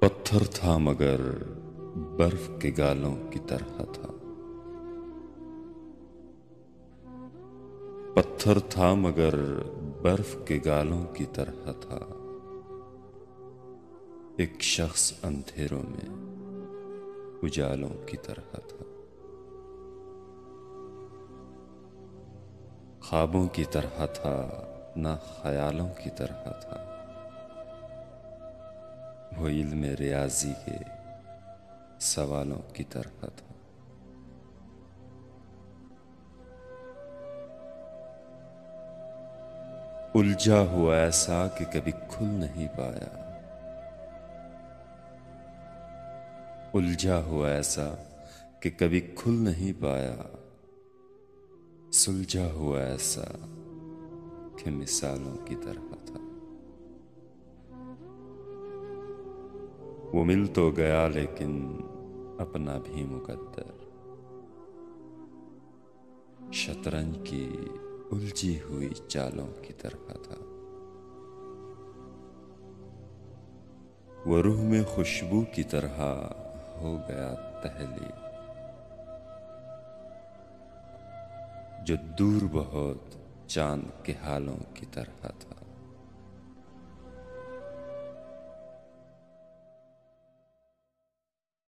पत्थर था मगर बर्फ के गालों की तरह था। पत्थर था मगर बर्फ के गालों की तरह था। एक शख्स अंधेरों में उजालों की तरह था। ख्वाबों की तरह था ना ख्यालों की तरह था। वो इल्म रियाजी के सवालों की तरह था। उलझा हुआ ऐसा कि कभी खुल नहीं पाया। उलझा हुआ ऐसा कि कभी खुल नहीं पाया। सुलझा हुआ ऐसा कि मिसालों की तरह था। वो मिल तो गया लेकिन अपना भी मुकद्दर। शतरंज की उलझी हुई चालों की तरह था। वो रूह में खुशबू की तरह हो गया तहली, जो दूर बहुत चांद के हालों की तरह था।